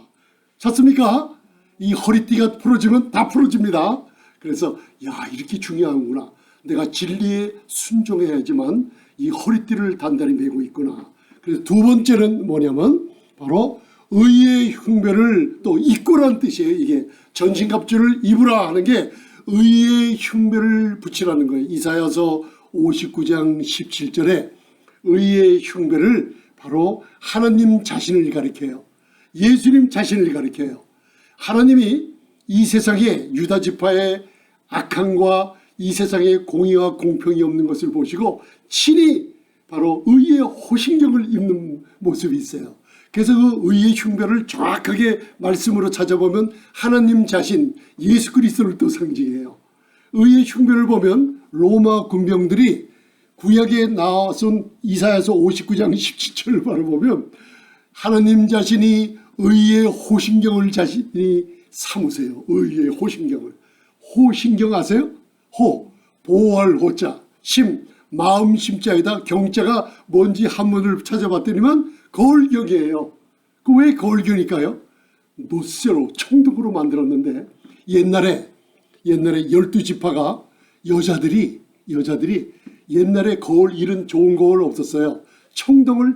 찼습니까? 이 허리띠가 풀어지면 다 풀어집니다. 그래서 이렇게 중요하구나. 내가 진리에 순종해야지만 이 허리띠를 단단히 메고 있구나. 그래서 두 번째는 뭐냐면 바로 의의 흉배를 또 입고란 뜻이에요. 이게 전신갑주를 입으라 하는 게 의의 흉배를 붙이라는 거예요. 이사야서 59장 17절에 의의 흉배를 바로 하나님 자신을 가리켜요. 예수님 자신을 가리켜요. 하나님이 이 세상에 유다 지파의 악함과 이 세상에 공의와 공평이 없는 것을 보시고 친히 바로 의의 호신경을 입는 모습이 있어요. 그래서 그 의의 흉배를 정확하게 말씀으로 찾아보면 하나님 자신 예수 그리스도를 또 상징해요. 의의 흉배를 보면 로마 군병들이 구약에 나와선 이사야서 59장 17절을 바라보면 하나님 자신이 의의 호신경을 자신이 삼으세요. 의의 호신경을. 호신경 아세요? 호, 보호할 호자, 심, 마음 심자에다 경자가 뭔지 한문을 찾아봤더니만 거울경이에요. 그 왜 거울경일까요? 노쇠로 청동으로 만들었는데 옛날에 12지파가 여자들이 옛날에 거울 이런 좋은 거울 없었어요. 청동을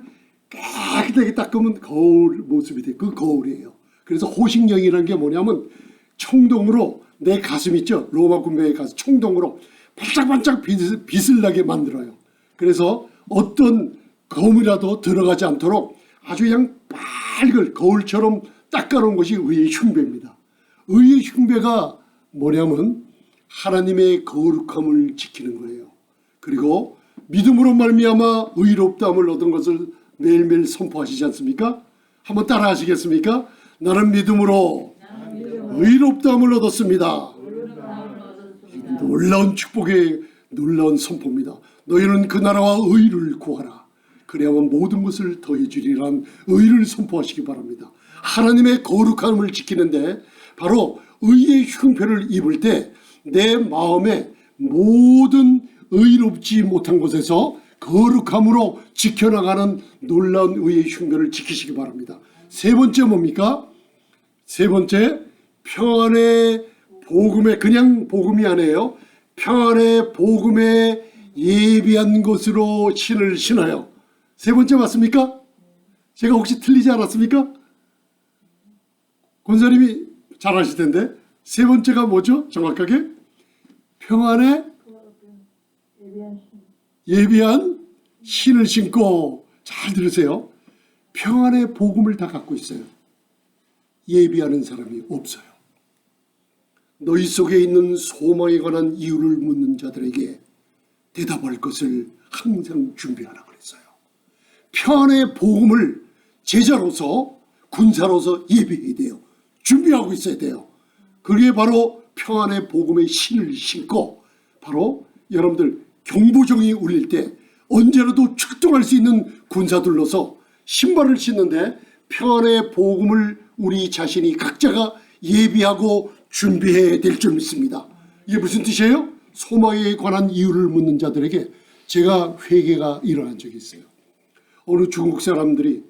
깨끗하게 닦으면 거울 모습이 돼. 그 거울이에요. 그래서 호신경이라는 게 뭐냐면 청동으로 내 가슴 있죠. 로마 군대의 가슴 청동으로 반짝반짝 빛을 나게 만들어요. 그래서 어떤 거울이라도 들어가지 않도록 아주 그냥 빨글 거울처럼 닦아놓은 것이 의의 흉배입니다. 의의 흉배가 뭐냐면 하나님의 거룩함을 지키는 거예요. 그리고 믿음으로 말미암아 의롭다함을 얻은 것을 매일매일 선포하시지 않습니까? 한번 따라 하시겠습니까? 나는 믿음으로 의롭다함을 얻었습니다. 놀라운 축복의 놀라운 선포입니다. 너희는 그 나라와 의를 구하라. 그래야만 모든 것을 더해 주리라는 의를 선포하시기 바랍니다. 하나님의 거룩함을 지키는데 바로 의의 흉표를 입을 때 내 마음에 모든 의롭지 못한 곳에서 거룩함으로 지켜나가는 놀라운 의의 흉표를 지키시기 바랍니다. 세 번째 뭡니까? 세 번째, 평안의 복음에, 그냥 복음이 아니에요. 평안의 복음에 예비한 것으로 신을 신어요. 세 번째 맞습니까? 제가 혹시 틀리지 않았습니까? 권사님이 잘 아실 텐데 세 번째가 뭐죠? 정확하게 평안에 예비한 신을 신고. 잘 들으세요. 평안의 복음을 다 갖고 있어요. 예비하는 사람이 없어요. 너희 속에 있는 소망에 관한 이유를 묻는 자들에게 대답할 것을 항상 준비하라 그랬어요. 평안의 복음을 제자로서 군사로서 예비해야 돼요. 준비하고 있어야 돼요. 그게 바로 평안의 복음의 신을 신고 바로 여러분들 경보종이 울릴 때 언제라도 출동할 수 있는 군사들로서 신발을 신는데 평안의 복음을 우리 자신이 각자가 예비하고 준비해야 될 줄 믿습니다. 이게 무슨 뜻이에요? 소망에 관한 이유를 묻는 자들에게 제가 회개가 일어난 적이 있어요. 어느 중국 사람들이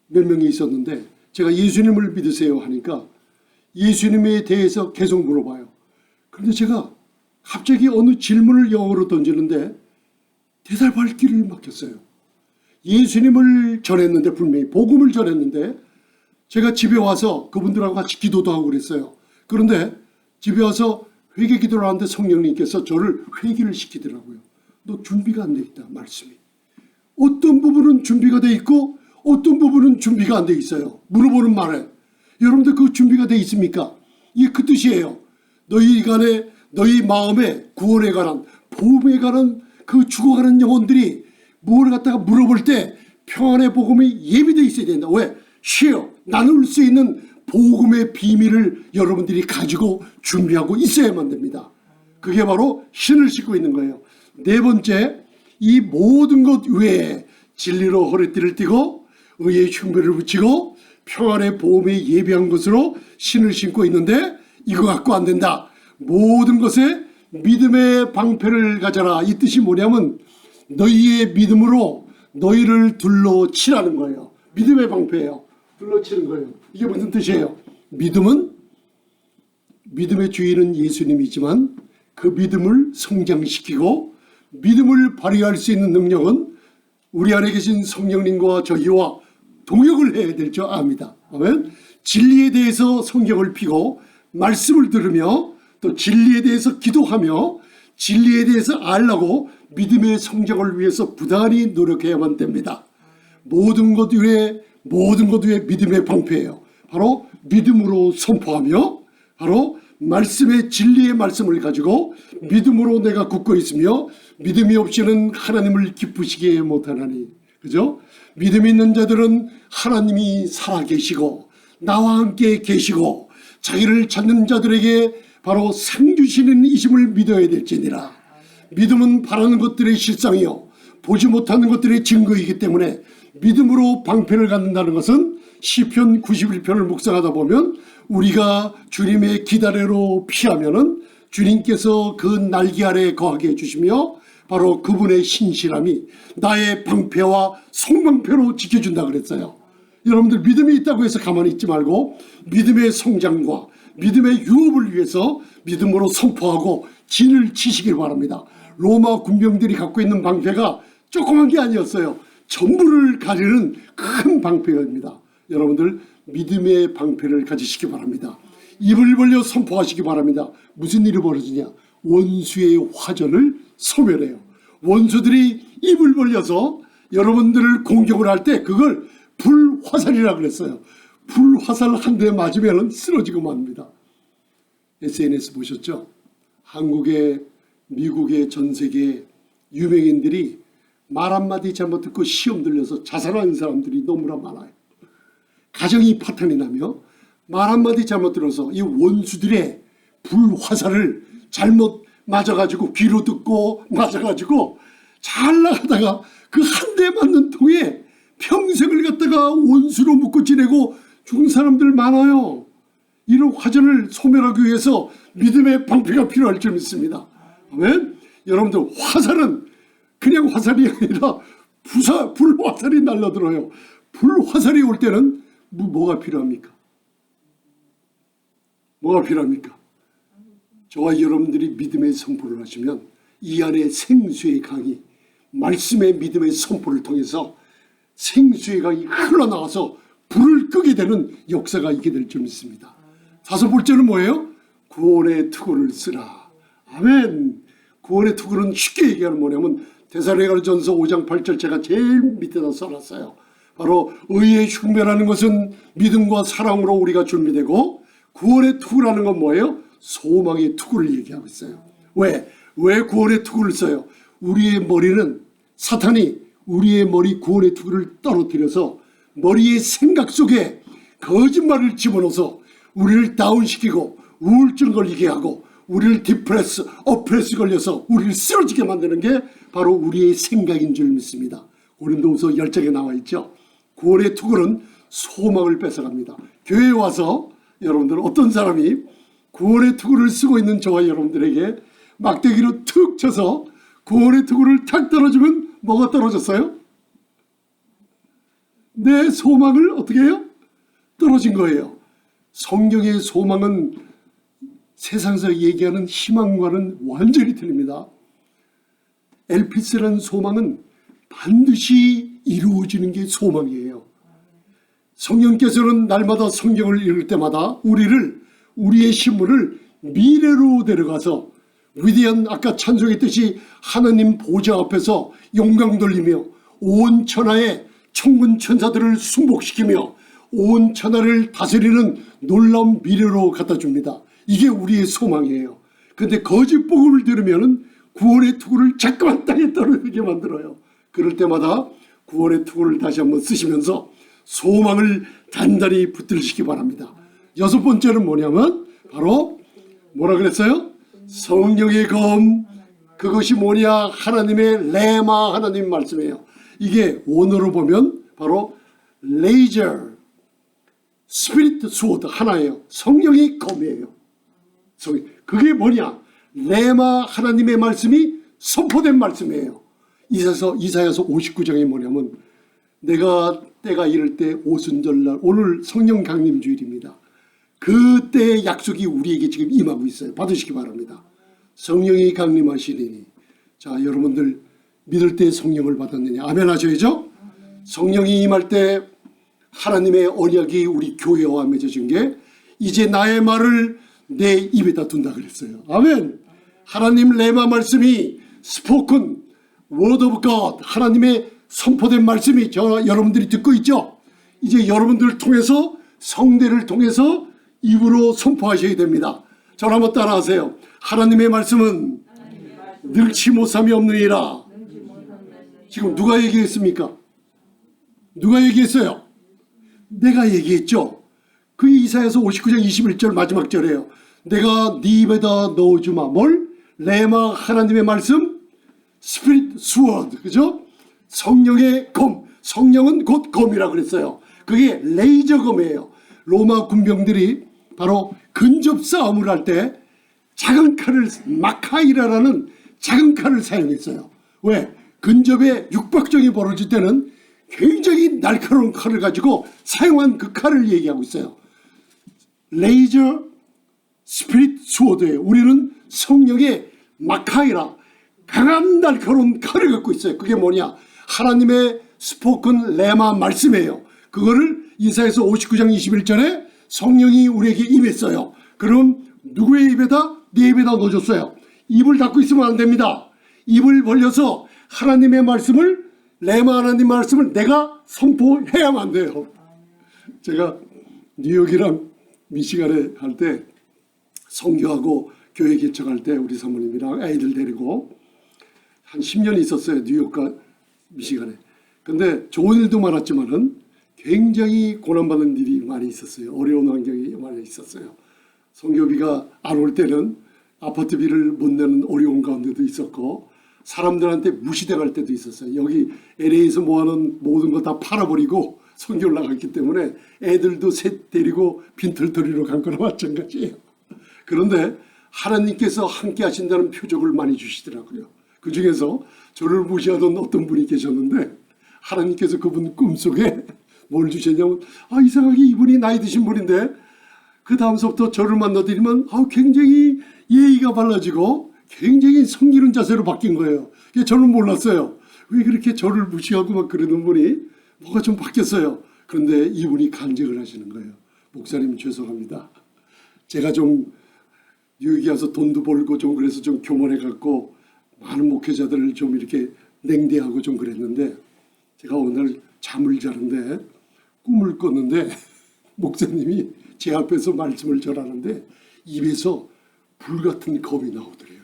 몇 명이 있었는데 제가 예수님을 믿으세요 하니까 예수님에 대해서 계속 물어봐요. 그런데 제가 갑자기 어느 질문을 영어로 던지는데 대답할 길을 막혔어요. 예수님을 전했는데 분명히 복음을 전했는데 제가 집에 와서 그분들하고 같이 기도도 하고 그랬어요. 그런데 집에 와서 회개 기도를 하는데 성령님께서 저를 회개를 시키더라고요. 너 준비가 안 돼 있다 말씀이. 어떤 부분은 준비가 돼 있고 어떤 부분은 준비가 안 돼 있어요. 물어보는 말에 여러분들 그 준비가 돼 있습니까? 이게 그 뜻이에요. 너희 마음에 구원에 관한 복음에 관한 그 죽어가는 영혼들이 뭘 갖다가 물어볼 때 평안의 복음이 예비되어 있어야 된다. 왜? 쉬어 나눌 수 있는 복음의 비밀을 여러분들이 가지고 준비하고 있어야만 됩니다. 그게 바로 신을 싣고 있는 거예요. 네 번째, 이 모든 것 외에 진리로 허리띠를 띠고 의의 흉배를 붙이고 평안의 복음에 예비한 것으로 신을 신고 있는데 이거 갖고 안 된다. 모든 것에 믿음의 방패를 가져라. 이 뜻이 뭐냐면 너희의 믿음으로 너희를 둘러치라는 거예요. 믿음의 방패예요. 둘러치는 거예요. 이게 무슨 뜻이에요? 믿음의 주인은 예수님이지만 그 믿음을 성장시키고 믿음을 발휘할 수 있는 능력은 우리 안에 계신 성령님과 저희와 동역을 해야 될 줄 압니다. 아멘. 진리에 대해서 성경을 피고 말씀을 들으며 또 진리에 대해서 기도하며 진리에 대해서 알라고 믿음의 성장을 위해서 부단히 노력해야만 됩니다. 모든 것 위에 믿음의 방패예요. 바로 믿음으로 선포하며 바로 말씀의 진리의 말씀을 가지고 믿음으로 내가 굳고 있으며 믿음이 없이는 하나님을 기쁘시게 못하나니. 그죠? 믿음 있는 자들은 하나님이 살아계시고 나와 함께 계시고 자기를 찾는 자들에게 바로 상 주시는 이심을 믿어야 될지니라. 믿음은 바라는 것들의 실상이요 보지 못하는 것들의 증거이기 때문에 믿음으로 방패를 갖는다는 것은 시편 91편을 묵상하다 보면 우리가 주님의 기다레로 피하면은 주님께서 그 날개 아래 거하게 해주시며 바로 그분의 신실함이 나의 방패와 성방패로 지켜준다 그랬어요. 여러분들 믿음이 있다고 해서 가만히 있지 말고 믿음의 성장과 믿음의 유업을 위해서 믿음으로 선포하고 진을 치시길 바랍니다. 로마 군병들이 갖고 있는 방패가 조그만 게 아니었어요. 전부를 가리는 큰 방패입니다. 여러분들 믿음의 방패를 가지시기 바랍니다. 입을 벌려 선포하시기 바랍니다. 무슨 일이 벌어지냐? 원수의 화전을 소멸해요. 원수들이 입을 벌려서 여러분들을 공격을 할 때 그걸 불화살이라 그랬어요. 불화살 한 대 맞으면 쓰러지고 맙니다. SNS 보셨죠? 한국의, 미국의, 전 세계 유명인들이 말 한마디 잘못 듣고 시험 들려서 자살하는 사람들이 너무나 많아요. 가정이 파탄이 나며 말 한마디 잘못 들어서 이 원수들의 불화살을 잘못 맞아가지고 귀로 듣고 맞아가지고 잘 나가다가 그 한 대 맞는 통에 평생을 갖다가 원수로 묻고 지내고 죽은 사람들 많아요. 이런 화전을 소멸하기 위해서 믿음의 방패가 필요할 줄 믿습니다. 아멘. 여러분들 화살은 그냥 화살이 아니라 불화살이 날라들어요. 불화살이 올 때는 뭐가 필요합니까? 뭐가 필요합니까? 저와 여러분들이 믿음의 선포를 하시면 이 안에 생수의 강이 말씀의 믿음의 선포를 통해서 생수의 강이 흘러나와서 불을 끄게 되는 역사가 있게 될 줄 믿습니다. 다섯 번째는 뭐예요? 구원의 투구를 쓰라. 아멘. 구원의 투구는 쉽게 얘기하면 뭐냐면 데살로니가전서 5장 8절 제가 제일 밑에다 써놨어요. 바로 의의 흉배라는 것은 믿음과 사랑으로 우리가 준비되고 구원의 투구라는 건 뭐예요? 소망의 투구를 얘기하고 있어요. 왜 구원의 투구를 써요? 우리의 머리는 사탄이 우리의 머리 구원의 투구를 떨어뜨려서 머리의 생각 속에 거짓말을 집어넣어서 우리를 다운시키고 우울증 걸리게 하고 우리를 디프레스, 어프레스 걸려서 우리를 쓰러지게 만드는 게 바로 우리의 생각인 줄 믿습니다. 고린도후서 10장에 나와 있죠. 구원의 투구는 소망을 뺏어갑니다. 교회에 와서 여러분들 어떤 사람이 구원의 투구를 쓰고 있는 저와 여러분들에게 막대기로 툭 쳐서 구원의 투구를 탁 떨어지면 뭐가 떨어졌어요? 내 소망을 어떻게 해요? 떨어진 거예요. 성경의 소망은 세상에서 얘기하는 희망과는 완전히 틀립니다. 엘피스라는 소망은 반드시 이루어지는 게 소망이에요. 성령께서는 날마다 성경을 읽을 때마다 우리의 신문을 미래로 데려가서 위대한 아까 찬송했듯이 하나님 보좌 앞에서 영광 돌리며 온 천하의 천군 천사들을 순복시키며 온 천하를 다스리는 놀라운 미래로 갖다 줍니다. 이게 우리의 소망이에요. 그런데 거짓 복음을 들으면 구원의 투구를 자꾸만 땅에 떨어지게 만들어요. 그럴 때마다 구원의 투구를 다시 한번 쓰시면서 소망을 단단히 붙들시기 바랍니다. 여섯 번째는 뭐냐면 바로 뭐라 그랬어요? 성령의 검. 그것이 뭐냐? 하나님의 레마, 하나님 말씀이에요. 이게 원어로 보면 바로 레이저 스피리트 스워드 하나예요. 성령의 검이에요. 그게 뭐냐? 레마 하나님의 말씀이 선포된 말씀이에요. 이사야서 59장이 뭐냐면 내가 때가 이를 때 오순절날 오늘 성령 강림 주일입니다. 그때의 약속이 우리에게 지금 임하고 있어요. 받으시기 바랍니다. 성령이 강림하시리니. 자, 여러분들 믿을 때 성령을 받았느냐? 아멘 하셔야죠. 성령이 임할 때 하나님의 언약이 우리 교회와 맺어진 게 이제 나의 말을 내 입에다 둔다 그랬어요. 아멘. 하나님 레마 말씀이 스포큰 word of God 하나님의 선포된 말씀이 여러분들이 듣고 있죠. 이제 여러분들을 통해서 성대를 통해서 입으로 선포하셔야 됩니다. 저를 한번 따라하세요. 하나님의 말씀은 늙지 못함이 없느니라. 지금 누가 얘기했습니까? 누가 얘기했어요? 내가 얘기했죠. 그게 이사야서 59장 21절 마지막 절이에요. 내가 네 입에다 넣어주마. 뭘? 레마 하나님의 말씀 스피릿 스워드. 그죠? 성령의 검. 성령은 곧 검이라고 그랬어요. 그게 레이저 검이에요. 로마 군병들이 바로 근접 싸움을 할 때 작은 칼을 마카이라라는 작은 칼을 사용했어요. 왜? 근접에 육박정이 벌어질 때는 굉장히 날카로운 칼을 가지고 사용한 그 칼을 얘기하고 있어요. 레이저 스피릿 스워드예요. 우리는 성령의 마카이라, 강한 날카로운 칼을 갖고 있어요. 그게 뭐냐? 하나님의 스포큰 레마 말씀이에요. 그거를 이사야서 59장 21절에 성령이 우리에게 임했어요. 그럼 누구의 입에다? 네 입에다 넣어줬어요. 입을 닫고 있으면 안 됩니다. 입을 벌려서 하나님의 말씀을, 레마 하나님 말씀을 내가 선포해야만 돼요. 제가 뉴욕이랑 미시간에 할 때 선교하고 교회 개척할 때 우리 사모님이랑 아이들 데리고 한 10년 있었어요. 뉴욕과 미시간에. 근데 좋은 일도 많았지만은 굉장히 고난받는 일이 많이 있었어요. 어려운 환경이 많이 있었어요. 선교비가 안 올 때는 아파트비를 못 내는 어려운 가운데도 있었고 사람들한테 무시당할 때도 있었어요. 여기 LA에서 모아놓은 모든 거 다 팔아버리고 선교를 나갔기 때문에 애들도 셋 데리고 빈털터리로 간 거나 마찬가지예요. 그런데 하나님께서 함께 하신다는 표적을 많이 주시더라고요. 그 중에서 저를 무시하던 어떤 분이 계셨는데 하나님께서 그분 꿈속에 뭘 주셨냐면 이상하게 이분이 나이 드신 분인데 그 다음서부터 저를 만나드리면 굉장히 예의가 발라지고 굉장히 섬기는 자세로 바뀐 거예요. 저는 몰랐어요. 왜 그렇게 저를 무시하고 막 그러는 분이 뭐가 좀 바뀌었어요. 그런데 이분이 간증을 하시는 거예요. 목사님 죄송합니다. 제가 좀 뉴욕에 와서 돈도 벌고 좀 그래서 좀 교만해 갖고 많은 목회자들을 좀 이렇게 냉대하고 좀 그랬는데 제가 오늘 잠을 자는데 꿈을 꿨는데 목사님이 제 앞에서 말씀을 전하는데 입에서 불같은 검이 나오더래요.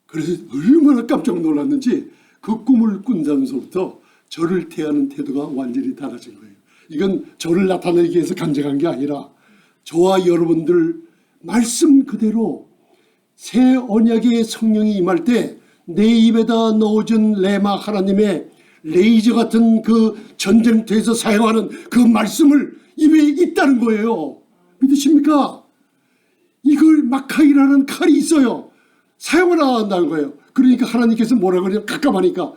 그래서 얼마나 깜짝 놀랐는지 그 꿈을 꾼 다음서부터 저를 대하는 태도가 완전히 달라진 거예요. 이건 저를 나타내기 위해서 간증한 게 아니라 저와 여러분들 말씀 그대로 새 언약의 성령이 임할 때 내 입에다 넣어준 레마 하나님의 레이저 같은 그 전쟁터에서 사용하는 그 말씀을 입에 있다는 거예요. 믿으십니까? 이걸 마카이라는 칼이 있어요. 사용을 안 한다는 거예요. 그러니까 하나님께서 뭐라 그러냐? 갑갑하니까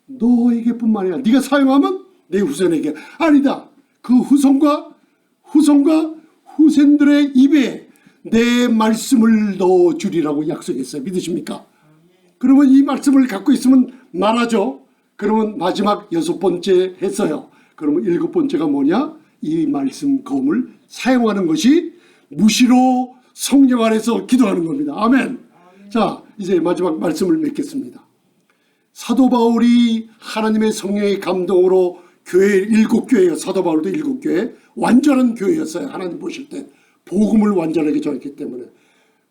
너에게뿐만 아니라 네가 사용하면 내 후손에게 아니다. 그 후손과 후손들의 입에 내 말씀을 넣어주리라고 약속했어요. 믿으십니까? 그러면 이 말씀을 갖고 있으면 말하죠. 그러면 마지막 6번째 했어요. 그러면 7번째가 뭐냐? 이 말씀 검을 사용하는 것이 무시로 성령 안에서 기도하는 겁니다. 아멘. 자, 이제 마지막 말씀을 맺겠습니다. 사도 바울이 하나님의 성령의 감동으로 교회 7교회가 사도 바울도 7교회 완전한 교회였어요. 하나님 보실 때 복음을 완전하게 전했기 때문에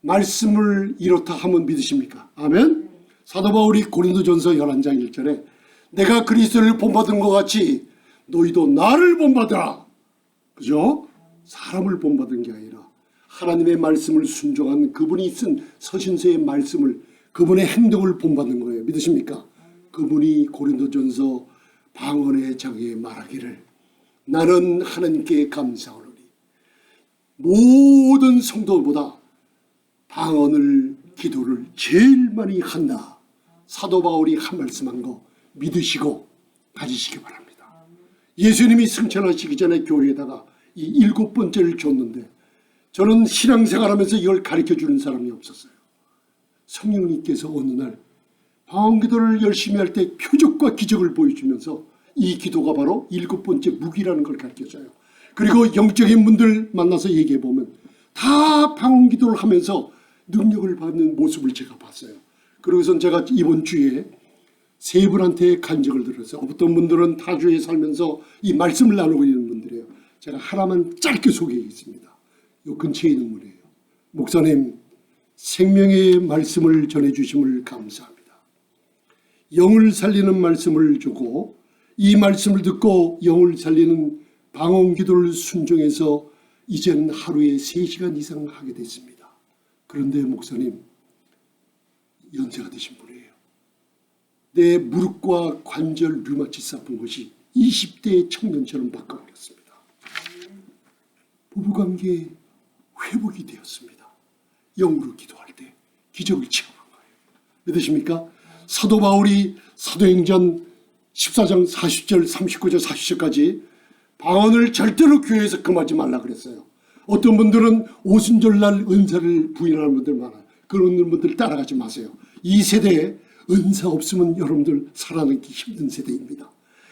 말씀을 이렇다 하면 믿으십니까? 아멘. 사도 바울이 고린도전서 11장 1절에 내가 그리스도를 본받은 것 같이 너희도 나를 본받으라. 그죠? 사람을 본받은 게 아니라 하나님의 말씀을 순종한 그분이 쓴 서신서의 말씀을 그분의 행동을 본받는 거예요. 믿으십니까? 그분이 고린도전서 방언의 장에 말하기를 나는 하나님께 감사하노니 모든 성도보다 방언을 기도를 제일 많이 한다. 사도 바울이 한 말씀한 거 믿으시고 가지시기 바랍니다. 예수님이 승천하시기 전에 교회에다가 이 7번째를 줬는데 저는 신앙생활하면서 이걸 가르쳐주는 사람이 없었어요. 성령님께서 어느 날 방언기도를 열심히 할 때 표적과 기적을 보여주면서 이 기도가 바로 7번째 무기라는 걸 가르쳐줘요. 그리고 영적인 분들 만나서 얘기해보면 다 방언기도를 하면서 능력을 받는 모습을 제가 봤어요. 그러고선 제가 이번 주에 3분한테 간증을 들었어요. 어떤 분들은 타주에 살면서 이 말씀을 나누고 있는 분들이에요. 제가 하나만 짧게 소개하겠습니다. 요 근처에 있는 분이에요. 목사님, 생명의 말씀을 전해주심을 감사합니다. 영을 살리는 말씀을 주고 이 말씀을 듣고 영을 살리는 방언기도를 순종해서 이제는 하루에 3시간 이상 하게 됐습니다. 그런데 목사님, 연세가 되신 분이에요. 내 무릎과 관절 류마티스 아픈 것이 20대의 청년처럼 바꿔버렸습니다. 부부관계 회복이 되었습니다. 영으로 기도할 때 기적을 체험한 거예요. 믿으십니까? 사도 바울이 사도행전 14장 40절 39절 40절까지 방언을 절대로 교회에서 금하지 말라 그랬어요. 어떤 분들은 오순절날 은사를 부인하는 분들 많아요. 그런 분들 따라가지 마세요. 이 세대에 은사 없으면 여러분들 살아남기 힘든 세대입니다.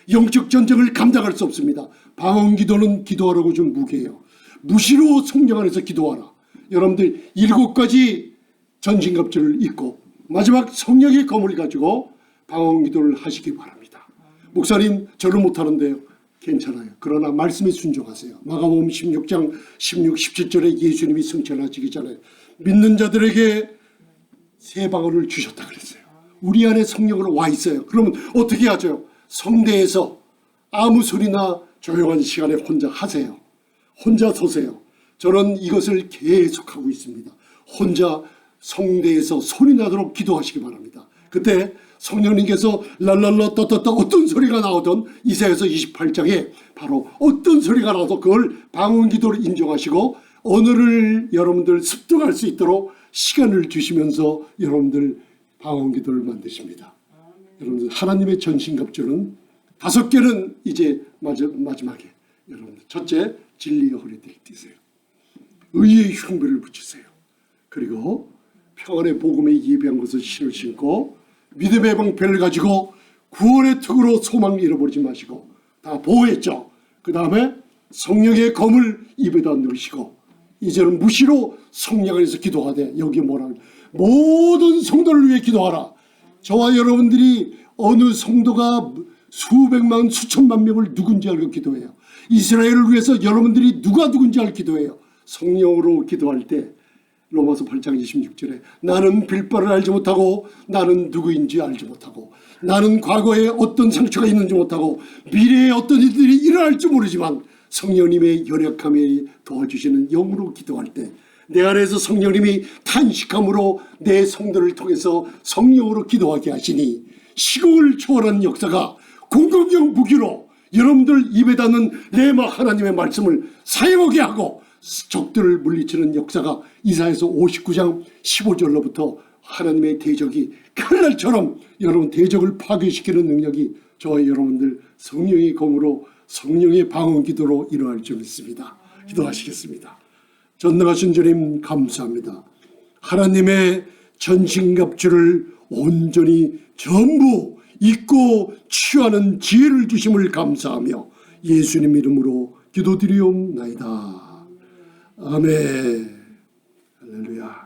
영적 전쟁을 감당할 수 없습니다. 방언 기도는 기도하라고 좀 무게예요. 무시로 성령 안에서 기도하라. 여러분들 7가지 전신갑주를 입고 마지막 성령의 검을 가지고 방언 기도를 하시기 바랍니다. 목사님 저를 못하는데요. 괜찮아요. 그러나 말씀에 순종하세요. 마가복음 16장 16, 17절에 예수님이 승천하시기 전에 믿는 자들에게 새 방언을 주셨다 그랬어요. 우리 안에 성령으로 와 있어요. 그러면 어떻게 하죠? 성대에서 아무 소리나 조용한 시간에 혼자 하세요. 혼자 서세요. 저는 이것을 계속하고 있습니다. 혼자 성대에서 소리 나도록 기도하시기 바랍니다. 그때 성령님께서 랄랄라 떠떠떠 어떤 소리가 나오던 이사야서 28장에 바로 어떤 소리가 나도 그걸 방언 기도를 인정하시고 언어를 여러분들 습득할 수 있도록 시간을 주시면서 여러분들 방언 기도를 만드십니다. 여러분들 하나님의 전신갑주는 5개는 이제 마지막에 여러분들 첫째 진리의 허리띠를 띠세요. 의의 흉배를 붙이세요. 그리고 평안의 복음에 예비한 것을 신을 신고 믿음의 방패를 가지고 구원의 특으로 소망 잃어버리지 마시고 다 보호했죠. 그 다음에 성령의 검을 입에다 넣으시고 이제는 무시로 성령 안에서 기도하되 여기 뭐라 모든 성도를 위해 기도하라. 저와 여러분들이 어느 성도가 수백만 수천만 명을 누군지 알고 기도해요. 이스라엘을 위해서 여러분들이 누가 누군지 알고 기도해요. 성령으로 기도할 때 로마서 8장 26절에 나는 빌바를 알지 못하고 나는 누구인지 알지 못하고 나는 과거에 어떤 상처가 있는지 못하고 미래에 어떤 일들이 일어날지 모르지만 성령님의 연약함에 도와주시는 영으로 기도할 때 내 안에서 성령님이 탄식함으로 내 성도를 통해서 성령으로 기도하게 하시니 시공을 초월한 역사가 공급형 무기로 여러분들 입에 닿는 레마 하나님의 말씀을 사용하게 하고 적들을 물리치는 역사가 이사야서 59장 15절로부터 하나님의 대적이 칼날처럼 여러분 대적을 파괴시키는 능력이 저와 여러분들 성령의 검으로 성령의 방언 기도로 일어날 줄 믿습니다. 기도하시겠습니다. 전능하신 주님 감사합니다. 하나님의 전신갑주를 온전히 전부 잊고 취하는 지혜를 주심을 감사하며 예수님 이름으로 기도드리옵나이다. 아멘. 할렐루야.